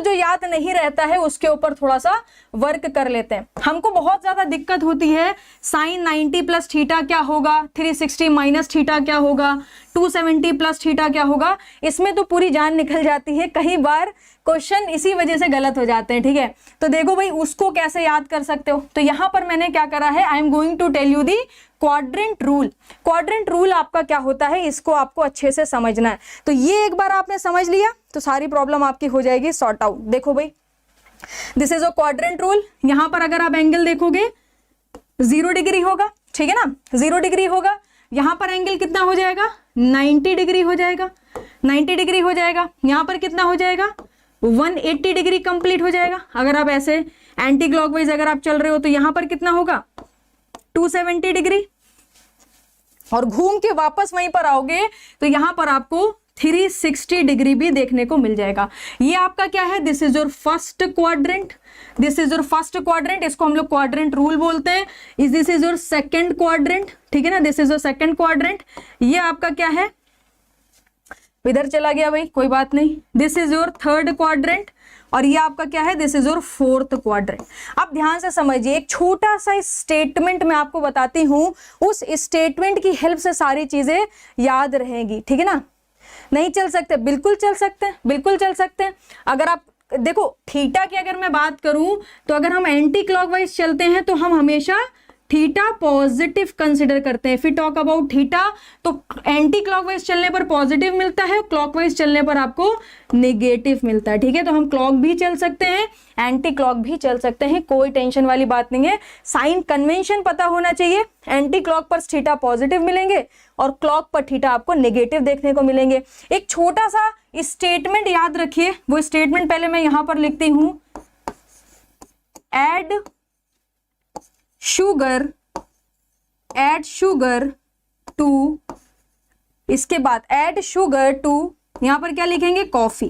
जो याद नहीं रहता है उसके ऊपर थोड़ा सा वर्क कर लेते हैं। हमको बहुत ज्यादा दिक्कत होती है, साइन 90 प्लस थीटा क्या होगा, 360 माइनस थीटा क्या होगा, 270 प्लस थीटा क्या होगा, इसमें तो पूरी जान निकल जाती है। कई बार क्वेश्चन इसी वजह से गलत हो जाते हैं, ठीक है। तो देखो भाई उसको कैसे याद कर सकते हो, तो यहां पर मैंने क्या करा है, I am going to tell you the quadrant rule. Quadrant rule आपका क्या होता है, इसको आपको अच्छे से समझना है। तो ये एक बार आपने समझ लिया तो सारी प्रॉब्लम आपकी हो जाएगी सॉर्ट आउट। देखो भाई this is a quadrant rule. यहां पर अगर आप एंगल देखोगे 0 डिग्री होगा, ठीक है ना, 0 डिग्री होगा। यहां पर एंगल कितना हो जाएगा, 90 डिग्री हो जाएगा, 90 डिग्री हो जाएगा। यहां पर कितना हो जाएगा, 180 डिग्री कंप्लीट हो जाएगा। अगर आप ऐसे एंटी क्लॉकवाइज अगर आप चल रहे हो तो यहां पर कितना होगा, 270 डिग्री। और घूम के वापस वहीं पर आओगे तो यहां पर आपको 360 डिग्री भी देखने को मिल जाएगा। ये आपका क्या है, this is your first quadrant, this is your first quadrant, इसको हम लोग क्वाड्रेंट रूल बोलते हैं। Is this is your second quadrant, ठीक है ना, this is your second quadrant. ये आपका क्या है, इधर चला गया भाई, कोई बात नहीं। This is your third quadrant और ये आपका क्या है, this is your fourth quadrant. अब ध्यान से समझिए, एक छोटा सा स्टेटमेंट मैं आपको बताती हूं, उस स्टेटमेंट की हेल्प से सारी चीजें याद रहेंगी, ठीक है ना। नहीं चल सकते, बिल्कुल चल सकते हैं, बिल्कुल चल सकते हैं। अगर आप देखो थीटा की अगर मैं बात करूं तो अगर हम एंटी क्लॉकवाइज चलते हैं तो हम हमेशा थीटा पॉजिटिव कंसिडर करते हैं। फिर टॉक अबाउट थीटा तो एंटी क्लॉकवाइज चलने पर पॉजिटिव मिलता है, क्लॉकवाइज चलने पर आपको नेगेटिव मिलता है, ठीक है। तो हम क्लॉक भी चल सकते हैं, एंटी क्लॉक भी चल सकते हैं, कोई टेंशन वाली बात नहीं है। साइन कन्वेंशन पता होना चाहिए, एंटी क्लॉक पर थीटा पॉजिटिव मिलेंगे और क्लॉक पर थीटा आपको नेगेटिव देखने को मिलेंगे। एक छोटा सा स्टेटमेंट याद रखिए, वो स्टेटमेंट पहले मैं यहां पर लिखती हूं, एड शुगर टू, इसके बाद ऐड शुगर टू, यहां पर क्या लिखेंगे, कॉफी,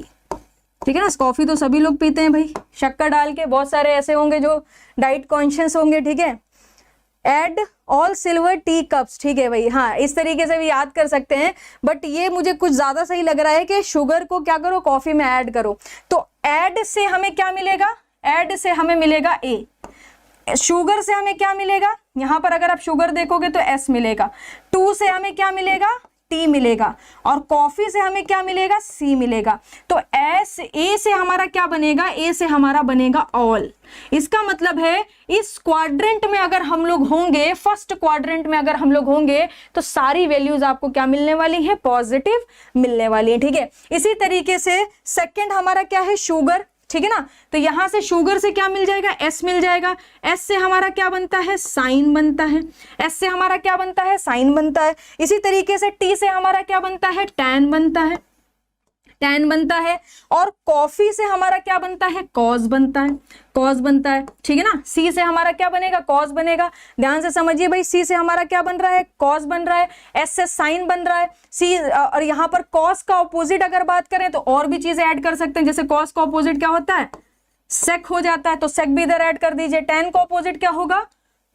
ठीक है ना। कॉफी तो सभी लोग पीते हैं भाई, शक्कर डाल के। बहुत सारे ऐसे होंगे जो डाइट कॉन्शियस होंगे, ठीक है। Add all silver T cups, ठीक है भाई, हाँ इस तरीके से भी याद कर सकते हैं। बट ये मुझे कुछ ज्यादा सही लग रहा है कि शुगर को क्या करो, कॉफी में ऐड करो। तो ऐड से हमें क्या मिलेगा, ऐड से हमें मिलेगा ए, शुगर से हमें क्या मिलेगा, यहां पर अगर आप शुगर देखोगे तो एस मिलेगा, टू से हमें क्या मिलेगा, टी मिलेगा, और कॉफी से हमें क्या मिलेगा, सी मिलेगा। तो एस ए से हमारा क्या बनेगा, ए से हमारा बनेगा ऑल। इसका मतलब है इस क्वाड्रेंट में अगर हम लोग होंगे, फर्स्ट क्वाड्रेंट में अगर हम लोग होंगे तो सारी वैल्यूज आपको क्या मिलने वाली है, पॉजिटिव मिलने वाली है, ठीक है। इसी तरीके से सेकंड हमारा क्या है, शुगर, ठीक है ना। तो यहां से शुगर से क्या मिल जाएगा, एस मिल जाएगा। एस से हमारा क्या बनता है, साइन बनता है। एस से हमारा क्या बनता है, साइन बनता है। इसी तरीके से टी से हमारा क्या बनता है, टैन बनता है, टैन बनता है। और कॉफी से हमारा क्या बनता है, कॉज बनता है, कॉज बनता है, ठीक है ना। सी से हमारा क्या बनेगा, कॉज बनेगा। ध्यान से समझिए भाई, सी से हमारा क्या बन रहा है, कॉज बन रहा है। एस से साइन बन रहा है, सी और यहाँ पर कॉस का ऑपोजिट अगर बात करें तो और भी चीजें ऐड कर सकते हैं। जैसे कॉस का ऑपोजिट क्या होता है, सेक हो जाता है, तो सेक भी इधर ऐड कर दीजिए। टेन का ऑपोजिट क्या होगा,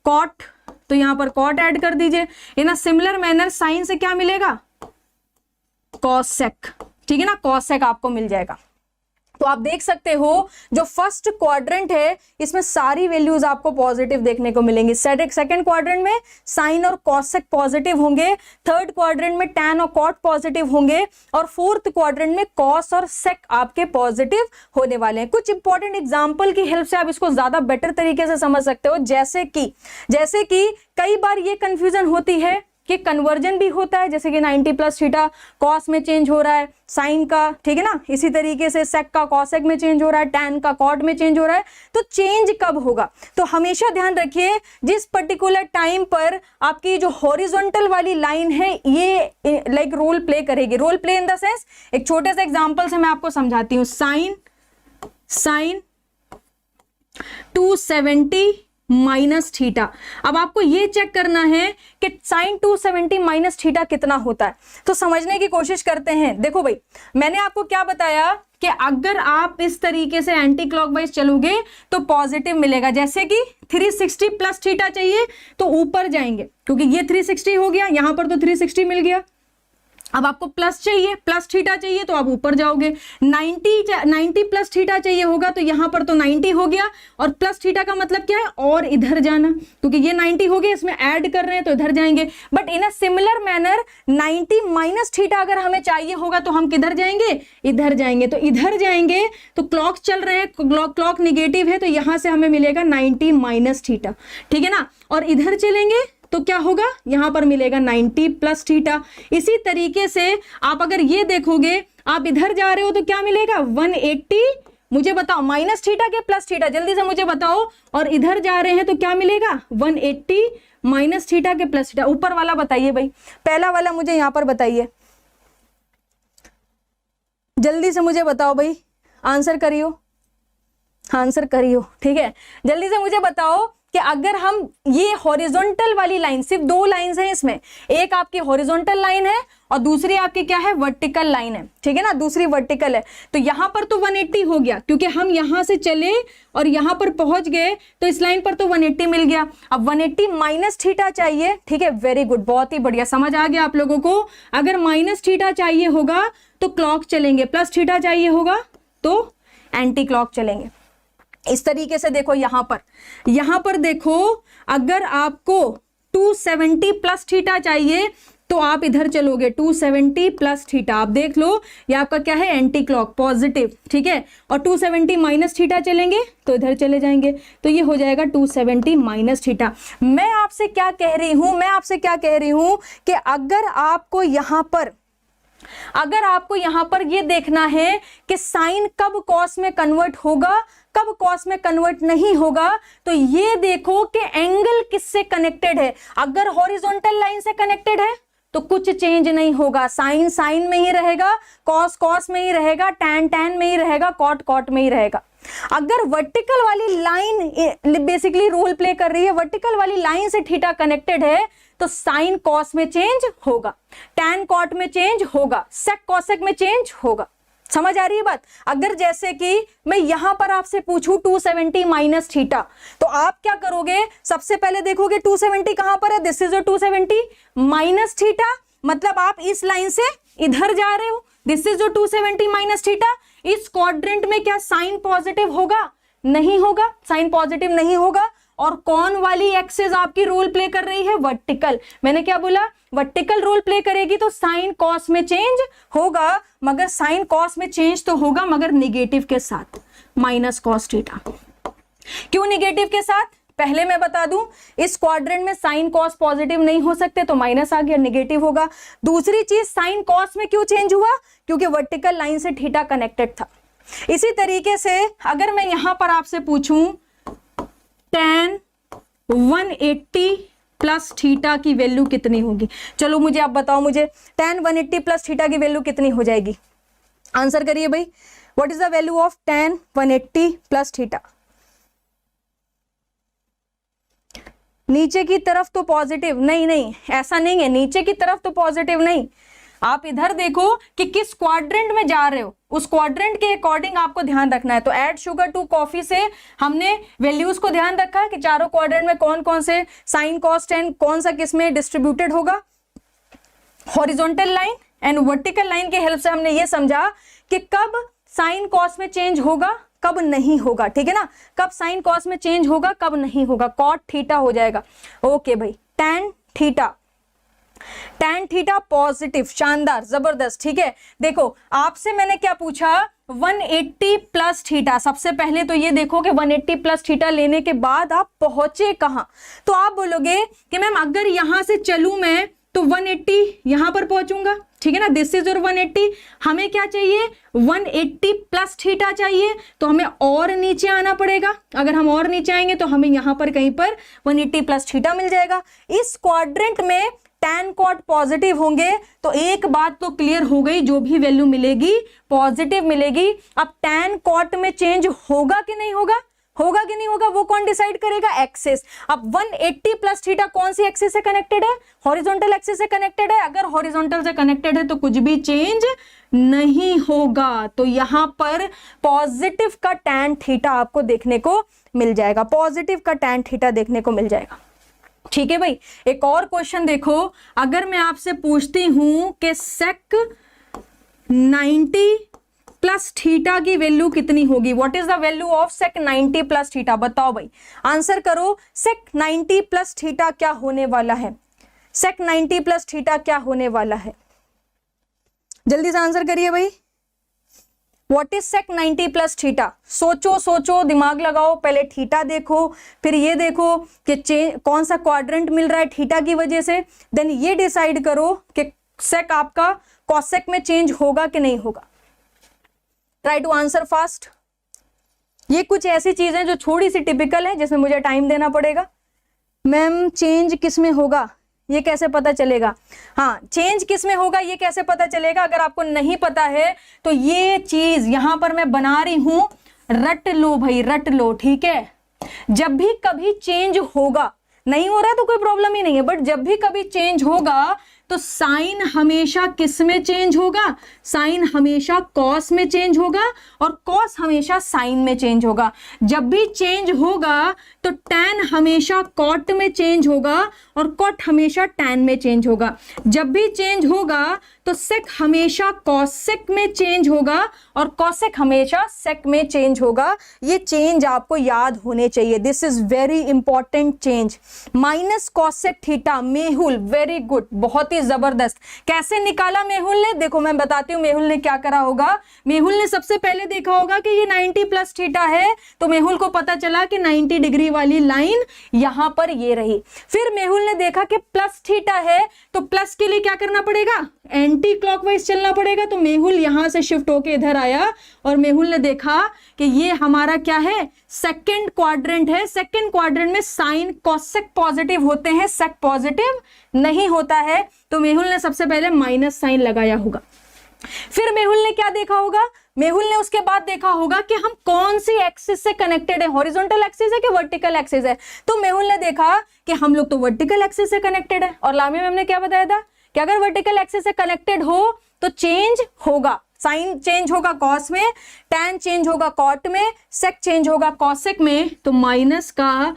कॉट, तो यहाँ पर कॉट ऐड कर दीजिए। इन अ सिमिलर मैनर साइन से क्या मिलेगा, कॉसेक, ठीक है ना, कॉसेक आपको मिल जाएगा। तो आप देख सकते हो जो फर्स्ट क्वाड्रेंट है इसमें सारी वैल्यूज आपको पॉजिटिव देखने को मिलेंगी। सेकंड क्वाड्रेंट में साइन और कॉसेक पॉजिटिव होंगे, थर्ड क्वाड्रेंट में टैन और कॉट पॉजिटिव होंगे, और फोर्थ क्वाड्रेंट में कॉस और सेक आपके पॉजिटिव होने वाले हैं। कुछ इंपॉर्टेंट एग्जांपल की हेल्प से आप इसको ज्यादा बेटर तरीके से समझ सकते हो। जैसे कि कई बार ये कंफ्यूजन होती है कि कन्वर्जन भी होता है, जैसे कि 90 प्लस थीटा कॉस में चेंज हो रहा है, साइन का, ठीक है ना। इसी तरीके से सेक का कॉसेक में चेंज हो रहा है, टैन का कॉट में चेंज हो रहा है। तो चेंज कब होगा, तो हमेशा ध्यान रखिए जिस पर्टिकुलर टाइम पर आपकी जो हॉरिजॉन्टल वाली लाइन है ये लाइक रोल प्ले करेगी। Role play in the sense, एक छोटे से एग्जाम्पल से मैं आपको समझाती हूँ। Sine 270 minus theta. अब आपको ये चेक करना है कि साइन 270 माइनस थीटा कितना होता है, तो समझने की कोशिश करते हैं। देखो भाई, मैंने आपको क्या बताया कि अगर आप इस तरीके से एंटी क्लॉकवाइज चलोगे तो पॉजिटिव मिलेगा। जैसे कि 360 प्लस थीटा चाहिए तो ऊपर जाएंगे, क्योंकि ये 360 हो गया, यहां पर तो 360 मिल गया। अब आपको प्लस चाहिए, प्लस थीटा चाहिए तो आप ऊपर जाओगे, 90 प्लस थीटा चाहिए होगा तो यहां पर तो 90 हो गया, और प्लस थीटा का मतलब क्या है, और इधर जाना, क्योंकि ये 90 हो गया, इसमें ऐड कर रहे हैं तो इधर जाएंगे। But in a similar manner 90 minus theta अगर हमें चाहिए होगा तो हम किधर जाएंगे, इधर जाएंगे। तो इधर जाएंगे तो क्लॉक चल रहे हैं, क्लॉक निगेटिव है, तो यहां से हमें मिलेगा 90 माइनस थीटा, ठीक है ना। और इधर चलेंगे तो क्या होगा, यहां पर मिलेगा 90 प्लस थीटा। इसी तरीके से आप अगर ये देखोगे, आप इधर जा रहे हो तो क्या मिलेगा 180, मुझे बताओ माइनस थीटा के प्लस थीटा, जल्दी से मुझे बताओ। और इधर जा रहे हैं तो क्या मिलेगा 180 माइनस थीटा के प्लस थीटा। ऊपर वाला बताइए भाई, पहला वाला मुझे यहां पर बताइए, जल्दी से मुझे बताओ भाई, आंसर करियो, आंसर करियो, ठीक है। जल्दी से मुझे बताओ कि अगर हम ये हॉरिजॉन्टल वाली लाइन, सिर्फ दो लाइंस हैं इसमें, एक आपकी हॉरिजॉन्टल लाइन है और दूसरी आपकी क्या है, वर्टिकल लाइन है, ठीक है ना, दूसरी वर्टिकल है। तो यहां पर तो 180 हो गया, क्योंकि हम यहां से चले और यहां पर पहुंच गए, तो इस लाइन पर तो 180 मिल गया। अब 180 माइनस थीटा चाहिए, ठीक है, वेरी गुड, बहुत ही बढ़िया, समझ आ गया आप लोगों को। अगर माइनस थीटा चाहिए होगा तो क्लॉक चलेंगे, प्लस थीटा चाहिए होगा तो एंटी क्लॉक चलेंगे। इस तरीके से देखो, यहां पर देखो, अगर आपको 270 प्लस थीटा चाहिए तो आप इधर चलोगे, 270 प्लस थीटा, आप देख लो ये आपका क्या है, एंटी क्लॉक पॉजिटिव, ठीक है। और 270 माइनस थीटा चलेंगे तो इधर चले जाएंगे, तो ये हो जाएगा 270 माइनस थीटा। मैं आपसे क्या कह रही हूं कि अगर आपको यहां पर ये देखना है कि साइन कब कॉस में कन्वर्ट होगा, कब कॉस में कन्वर्ट नहीं होगा, तो ये देखो कि एंगल किससे कनेक्टेड है। अगर हॉरिजॉन्टल लाइन से कनेक्टेड है तो कुछ चेंज नहीं होगा, साइन साइन में ही रहेगा, कॉस कॉस में ही रहेगा, टैन टैन में ही रहेगा, कॉट कॉट में ही रहेगा। अगर वर्टिकल वाली लाइन बेसिकली रोल प्ले कर रही है, वर्टिकल वाली लाइन से थीटा कनेक्टेड है, तो साइन कॉस में चेंज होगा, टैन कॉट में चेंज होगा, सेक कॉसेक में चेंज होगा। समझ आ रही है बात। अगर जैसे कि मैं यहां पर आपसे पूछूं 270 माइनस थीटा, तो आप क्या करोगे, सबसे पहले देखोगे 270 कहां पर है, दिस इज 270 माइनस थीटा, मतलब आप इस लाइन से इधर जा रहे हो, दिस इज 270 माइनस थीटा। इस क्वाड्रेंट में क्या साइन पॉजिटिव होगा, नहीं होगा, साइन पॉजिटिव नहीं होगा। और कौन वाली एक्सिस आपकी रोल प्ले कर रही है, वर्टिकल। मैंने क्या बोला, वर्टिकल रोल प्ले करेगी तो साइन कॉस में चेंज होगा, मगर साइन कॉस में चेंज तो होगा मगर निगेटिव के साथ, माइनस कॉस थीटा। क्यों निगेटिव के साथ, पहले मैं बता दूं, इस क्वाड्रेंट में साइन कॉस पॉजिटिव नहीं हो सकते, तो माइनस आ गया, निगेटिव होगा। दूसरी चीज, साइन कॉस में क्यों चेंज हुआ, क्योंकि वर्टिकल लाइन से थीटा कनेक्टेड था। इसी तरीके से अगर मैं यहां पर आपसे पूछूं tan 180 प्लस थीटा की वैल्यू कितनी होगी, चलो मुझे आप बताओ, मुझे tan 180 प्लस थीटा की वैल्यू कितनी हो जाएगी, आंसर करिए भाई। What is the value of tan 180 plus theta. नीचे की तरफ तो पॉजिटिव नहीं, ऐसा नहीं है, नीचे की तरफ तो पॉजिटिव नहीं, आप इधर देखो कि किस क्वाड्रेंट में जा रहे हो, उस क्वाड्रेंट के अकॉर्डिंग आपको ध्यान रखना है। तो ऐड शुगर टू कॉफी से हमने वैल्यूज को ध्यान रखा है कि चारों क्वाड्रेंट में कौन कौन से साइन कॉस टेन कौन सा किस में डिस्ट्रीब्यूटेड होगा। Horizontal line and vertical line की हेल्प से हमने ये समझा कि कब साइन कॉस में चेंज होगा, कब नहीं होगा, ठीक है ना, कब साइन कॉस में चेंज होगा, कब नहीं होगा, कॉट थीटा हो जाएगा। ओके भाई, टैन थीटा पॉजिटिव, शानदार, जबरदस्त, ठीक है। देखो आपसे मैंने क्या पूछा, 180 प्लस थीटा। सबसे पहले तो ये देखो कि 180 प्लस थीटा लेने के बाद आप पहुंचे कहां, तो आप बोलोगे कि मैम अगर यहां से चलूं मैं तो 180 यहां पर पहुंचूंगा, ठीक है ना, दिस इज और 180। हमें क्या चाहिए, 180 प्लस थीटा चाहिए, तो हमें और नीचे आना पड़ेगा। अगर हम और नीचे आएंगे तो हमें यहां पर कहीं पर 180 प्लस थीटा मिल जाएगा। इस क्वाड्रेंट में टैन कॉट पॉजिटिव होंगे, तो एक बात तो क्लियर हो गई, जो भी वैल्यू मिलेगी पॉजिटिव मिलेगी। अब टैन कॉट में चेंज होगा कि नहीं होगा, होगा कि नहीं होगा, वो कौन डिसाइड करेगा, एक्सिस। अब 180 प्लस थीटा कौन सी एक्सिस से कनेक्टेड है, हॉरिजॉन्टल एक्सिस से कनेक्टेड है। अगर हॉरिजॉन्टल से कनेक्टेड है तो कुछ भी चेंज नहीं होगा, तो यहां पर पॉजिटिव का टैन थीटा आपको देखने को मिल जाएगा, पॉजिटिव का टैन थीटा देखने को मिल जाएगा। ठीक है भाई। एक और क्वेश्चन देखो, अगर मैं आपसे पूछती हूं कि sec 90 प्लस थीटा की वैल्यू कितनी होगी, what is the value of sec 90 plus theta, बताओ भाई, आंसर करो। sec 90 प्लस थीटा क्या होने वाला है, sec 90 प्लस थीटा क्या होने वाला है, जल्दी से आंसर करिए भाई। What is sec 90 plus theta, सोचो सोचो, दिमाग लगाओ, पहले थीटा देखो, फिर ये देखो कि कौन सा क्वाड्रेंट मिल रहा है थीटा की वजह से, देन ये डिसाइड करो कि sec आपका cosec में चेंज होगा कि नहीं होगा। Try to answer fast. ये कुछ ऐसी चीजें जो थोड़ी सी टिपिकल है, जिसमें मुझे टाइम देना पड़ेगा। मैम चेंज किस में होगा ये कैसे पता चलेगा, हाँ चेंज किस में होगा ये कैसे पता चलेगा, अगर आपको नहीं पता है तो ये चीज यहां पर मैं बना रही हूं, रट लो भाई, रट लो, ठीक है। जब भी कभी चेंज होगा, नहीं हो रहा है तो कोई प्रॉब्लम ही नहीं है, बट जब भी कभी चेंज होगा तो साइन हमेशा किस में चेंज होगा, साइन हमेशा कॉस में चेंज होगा और कॉस हमेशा साइन में चेंज होगा। जब भी चेंज होगा तो टैन हमेशा कॉट में चेंज होगा और कॉट हमेशा टैन में चेंज होगा। जब भी चेंज होगा तो सेक हमेशा कॉसेक में चेंज होगा और कॉसेक हमेशा सेक में चेंज होगा। ये चेंज आपको याद होने चाहिए, this is very important change. Minus cosec theta, Mehul very good, बहुत ही जबरदस्त। कैसे निकाला मेहुल ने, देखो मैं बताती हूँ मेहुल ने क्या करा होगा। मेहुल ने सबसे पहले देखा होगा कि ये 90 प्लस थीटा है, तो मेहुल को पता चला कि 90 डिग्री वाली लाइन यहां पर ये रही। फिर मेहुल ने देखा कि प्लस थीटा है, तो प्लस के लिए क्या करना पड़ेगा, एंटी क्लॉकवाइज चलना पड़ेगा। तो मेहुल यहां से शिफ्ट होके इधर आया और मेहुल ने देखा कि ये हमारा क्या है, सेकंड क्वाड्रेंट है। सेकंड क्वाड्रेंट में साइन कॉसेक पॉजिटिव होते हैं, सेक पॉजिटिव नहीं होता है, तो मेहुल ने सबसे पहले माइनस साइन लगाया होगा। फिर मेहुल ने क्या देखा होगा, मेहुल ने उसके बाद देखा होगा कि हम कौन सी एक्सिस से कनेक्टेड है, हॉरिजॉन्टल एक्सिस है कि वर्टिकल एक्सिस है। तो मेहुल ने देखा कि हम लोग तो वर्टिकल एक्सिस से कनेक्टेड है, और लामी मैम ने क्या बताया था कि अगर वर्टिकल एक्सिस से कनेक्टेड हो तो चेंज होगा, साइन चेंज होगा कॉस में, टैन चेंज होगा कॉट में, सेक चेंज होगा कॉसेक में, तो माइनस का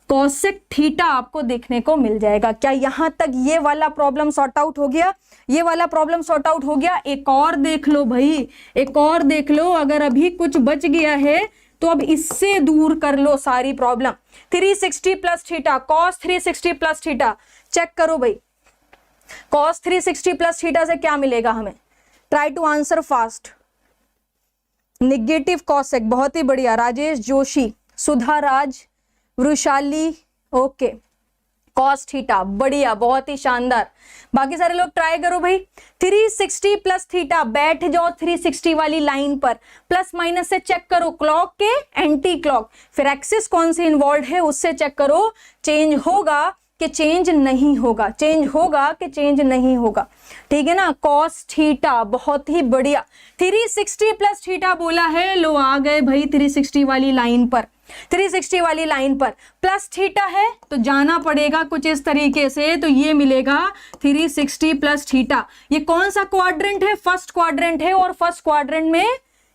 कॉसेक थीटा आपको देखने को मिल जाएगा। क्या यहां तक ये वाला प्रॉब्लम सॉर्ट आउट हो गया, ये वाला प्रॉब्लम सॉर्ट आउट हो गया। एक और देख लो भाई, एक और देख लो, अगर अभी कुछ बच गया है तो अब इससे दूर कर लो सारी problem. 360 plus theta, cos 360 plus theta, check करो भाई, कॉस 360 प्लस थीटा से क्या मिलेगा हमें। Try to answer fast. Negative cosec, बहुत ही बढ़िया, Rajesh Joshi, Sudha Raj, Vrishali, okay, cos theta, बढ़िया, बहुत ही शानदार। बाकी सारे लोग ट्राई करो भाई। 360 प्लस थीटा, बैठ जाओ 360 वाली लाइन पर, प्लस माइनस से चेक करो, क्लॉक के एंटी क्लॉक, फिर एक्सिस कौन सी इन्वॉल्व है उससे चेक करो, चेंज होगा कि चेंज नहीं होगा, चेंज होगा कि चेंज नहीं होगा, ठीक है ना। कॉस थीटा, बहुत ही बढ़िया। 360 प्लस थीटा बोला है, लो आ गए भाई 360 वाली लाइन पर, 360 वाली लाइन पर प्लस थीटा है तो जाना पड़ेगा कुछ इस तरीके से, तो ये मिलेगा 360 प्लस थीटा। ये कौन सा क्वाड्रेंट है, फर्स्ट क्वाड्रेंट है, और फर्स्ट क्वाड्रेंट में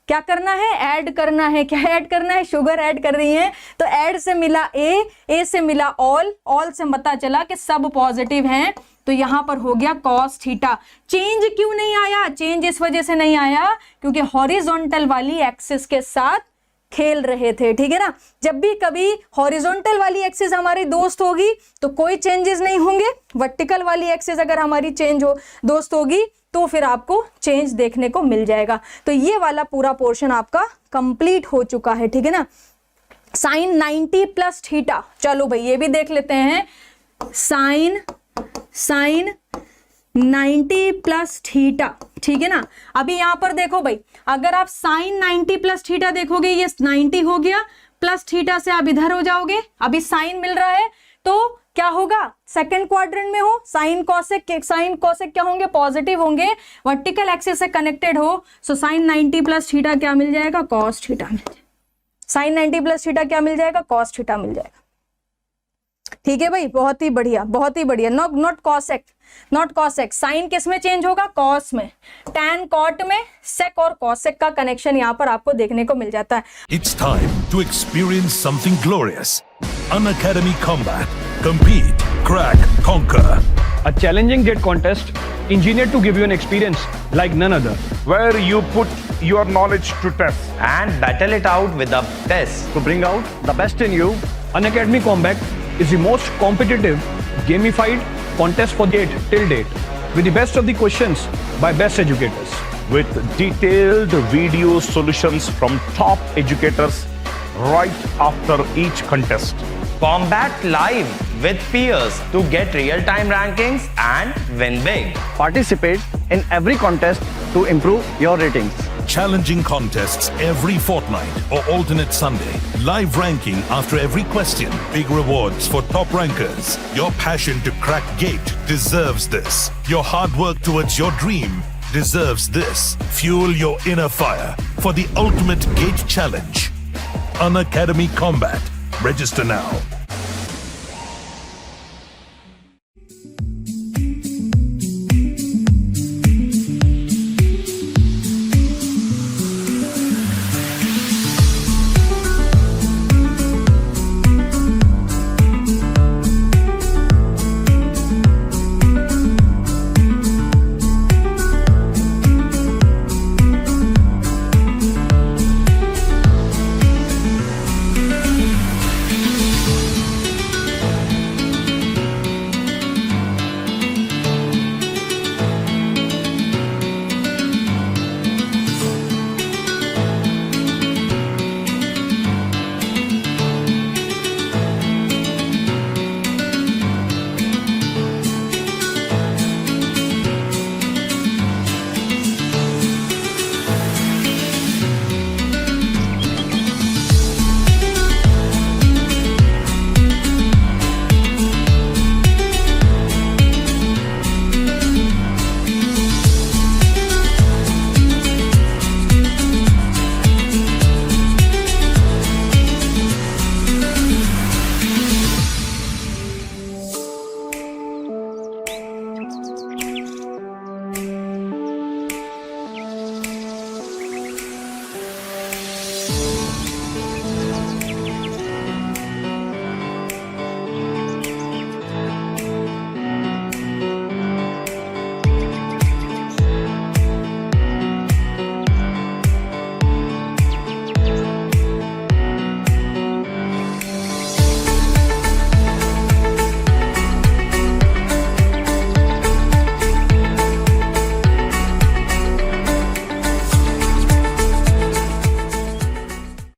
क्या करना है, ऐड करना है। क्या ऐड करना है, शुगर ऐड कर रही है, तो ऐड से मिला ए से मिला ऑल, ऑल से पता चला कि सब पॉजिटिव हैं, तो यहां पर हो गया कॉस थीटा। चेंज क्यों नहीं आया, चेंज इस वजह से नहीं आया क्योंकि हॉरिजॉन्टल वाली एक्सिस के साथ खेल रहे थे, ठीक है ना। जब भी कभी हॉरिजॉन्टल वाली एक्सिस हमारी दोस्त होगी तो कोई चेंजेस नहीं होंगे, वर्टिकल वाली एक्सिस अगर हमारी दोस्त होगी तो फिर आपको चेंज देखने को मिल जाएगा। तो ये वाला पूरा पोर्शन आपका कंप्लीट हो चुका है, ठीक है ना। साइन 90 प्लस थीटा, चलो भाई ये भी देख लेते हैं। साइन 90 प्लस थीटा, ठीक है ना। अभी यहां पर देखो भाई, अगर आप साइन 90 प्लस थीटा देखोगे, ये 90 हो गया, प्लस थीटा से आप इधर हो जाओगे, अभी साइन मिल रहा है तो क्या होगा, सेकंड क्वाड्रेंट में हो, साइन कॉसेक क्या होंगे, पॉजिटिव होंगे, वर्टिकल एक्सिस से कनेक्टेड हो, सो साइन 90 प्लस थीटा क्या मिल जाएगा, कॉस थीटा मिल जाएगा। साइन 90 प्लस थीटा क्या मिल जाएगा, कॉस थीटा मिल जाएगा, ठीक है भाई, बहुत ही बढ़िया, बहुत ही बढ़िया। Not cosec, not cosec, sine किस में चेंज होगा, कॉस में, टैन कॉट में, सेक और कॉसेक का कनेक्शन यहाँ पर आपको देखने को मिल जाता है। It's time to experience something glorious. Unacademy Combat. Compete, crack, conquer. A challenging gate contest engineered to give you an experience like none other. where you put your knowledge to test. and battle it out with the best. To bring out the best in you, Unacademy Combat is the most competitive, gamified contest for gate till date, with the best of the questions by best educators. With detailed video solutions from top educators right after each contest. Combat live with peers to get real-time rankings and win big. Participate in every contest to improve your ratings. Challenging contests every fortnight or alternate Sunday. Live ranking after every question. Big rewards for top rankers. Your passion to crack gate deserves this. Your hard work towards your dream deserves this. Fuel your inner fire for the ultimate gate challenge. Unacademy Combat. Register now.